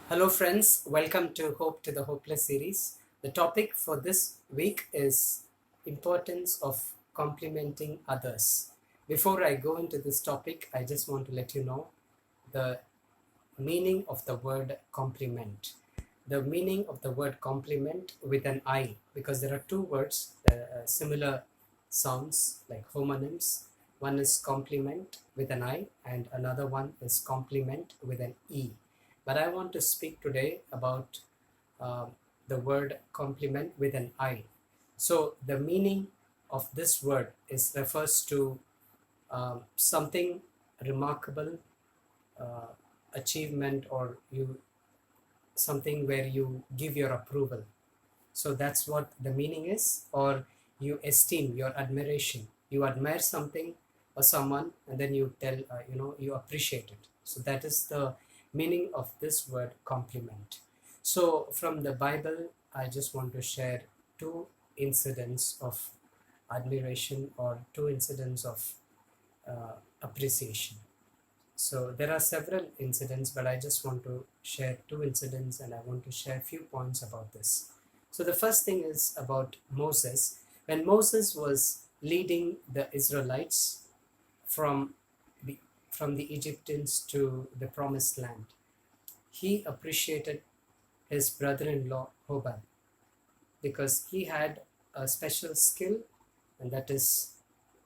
Hello, friends. Welcome to Hope to the Hopeless series. The topic for this week is importance of complimenting others. Before I go into this topic, I just want to let you know the meaning of the word compliment. The meaning of the word compliment with an I, because there are two words, similar sounds like homonyms. One is compliment with an I, and another one is compliment with an E. But I want to speak today about uh, the word compliment with an I. So the meaning of this word is refers to something remarkable, uh, achievement, or you something where you give your approval. So that's what the meaning is, or you esteem, your admiration. You admire something or someone, and then you tell, you appreciate it. So that is the meaning of this word compliment. So from the Bible, I just want to share two incidents of admiration or two incidents of appreciation. So there are several incidents, but I just want to share two incidents and I want to share a few points about this. So the first thing is about Moses. When Moses was leading the Israelites from the from the Egyptians to the promised land, he appreciated his brother-in-law Hobab because he had a special skill, and that is,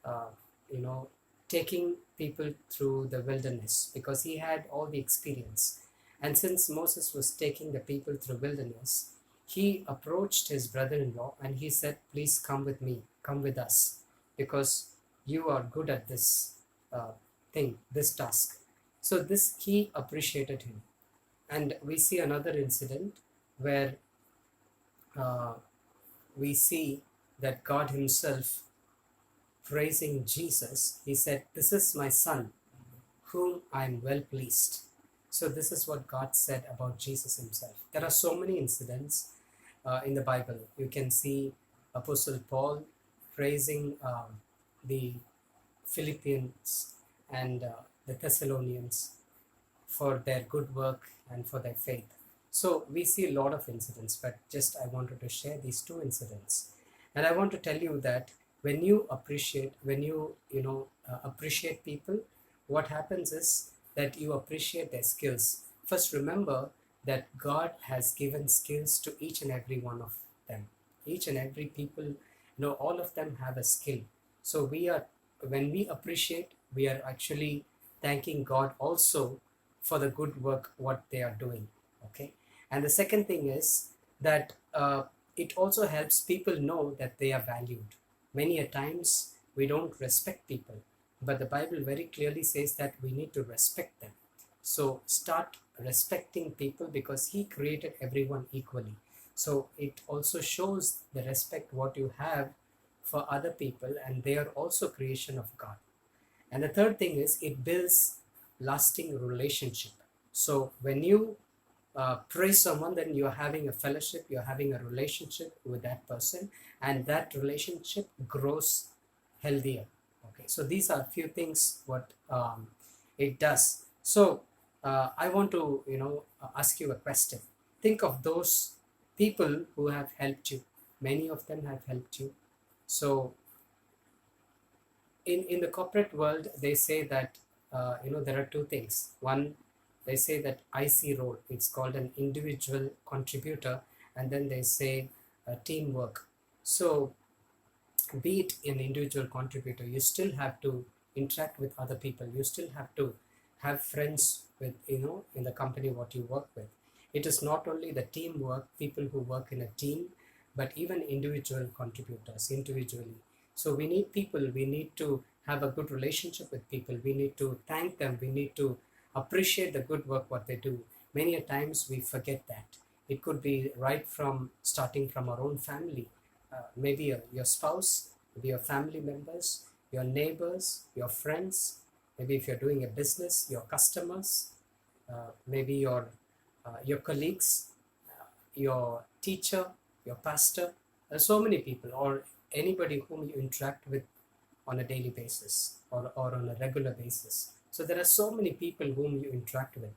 uh, you know, taking people through the wilderness because he had all the experience. And since Moses was taking the people through wilderness, he approached his brother-in-law and he said, "Please come with me, come with us, because you are good at this this task." So this he appreciated him. And we see another incident where uh, we see that God Himself praising Jesus. He said, "This is my son, whom I am well pleased." So, this is what God said about Jesus Himself. There are so many incidents in the Bible. You can see Apostle Paul praising the Philippians and the Thessalonians for their good work and for their faith. So we see a lot of incidents, but just I wanted to share these two incidents. And I want to tell you that when you appreciate people, what happens is that you appreciate their skills. First, remember that God has given skills to each and every one of them. Each and every people, all of them have a skill. So when we appreciate, we are actually thanking God also for the good work what they are doing. Okay. And the second thing is that it also helps people know that they are valued. Many a times we don't respect people, but the Bible very clearly says that we need to respect them. So start respecting people because He created everyone equally. So it also shows the respect what you have for other people, and they are also creation of God. And the third thing is it builds lasting relationship. So when you praise someone, then you're having a fellowship, you're having a relationship with that person, and that relationship grows healthier. Okay, so these are a few things what it does. So I want to ask you a question. Think of those people who have helped you. Many of them have helped you. So in the corporate world, they say that there are two things. One, they say that IC role. It's called an individual contributor, and then they say teamwork. So be it an individual contributor, you still have to interact with other people. You still have to have friends with in the company what you work with. It is not only the teamwork, people who work in a team, but even individual contributors individually. So we need people, we need to have a good relationship with people, we need to thank them, we need to appreciate the good work what they do. Many a times we forget that. It could be right from starting from our own family, maybe your spouse, maybe your family members, your neighbors, your friends, maybe if you're doing a business, your customers, maybe your colleagues, your teacher, your pastor. There are so many people, or anybody whom you interact with on a daily basis or on a regular basis. So there are so many people whom you interact with.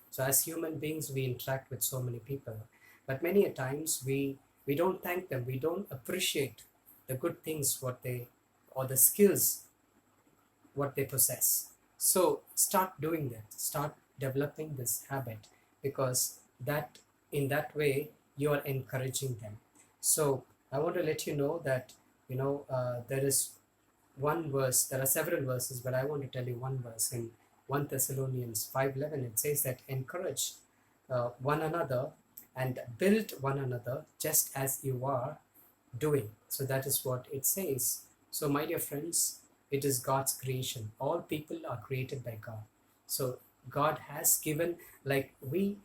So as human beings, we interact with so many people, but many a times we don't thank them, we don't appreciate the good things what they, or the skills what they possess. So start doing that, start developing this habit, because that, in that way you are encouraging them. So I want to let you know that, there is one verse, there are several verses, but I want to tell you one verse in 1 Thessalonians 5:11. It says that encourage one another and build one another just as you are doing. So that is what it says. So my dear friends, it is God's creation. All people are created by God. So God has given, like we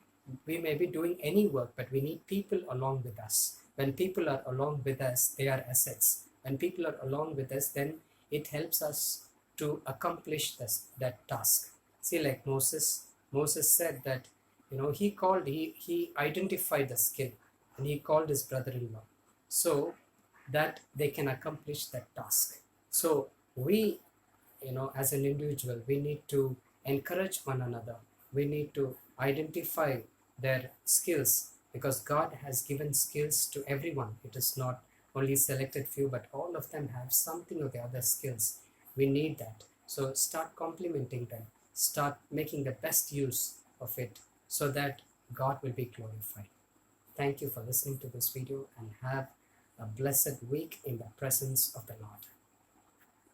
may be doing any work, but we need people along with us. When people are along with us, they are assets. When people are along with us, then it helps us to accomplish that task. See, like Moses said that, he identified the skill, and he called his brother-in-law, so that they can accomplish that task. So we, as an individual, we need to encourage one another. We need to identify their skills, because God has given skills to everyone. It is not only selected few, but all of them have something or the other skills. We need that. So start complimenting them, start making the best use of it, so that God will be glorified. Thank you for listening to this video, and have a blessed week in the presence of the Lord.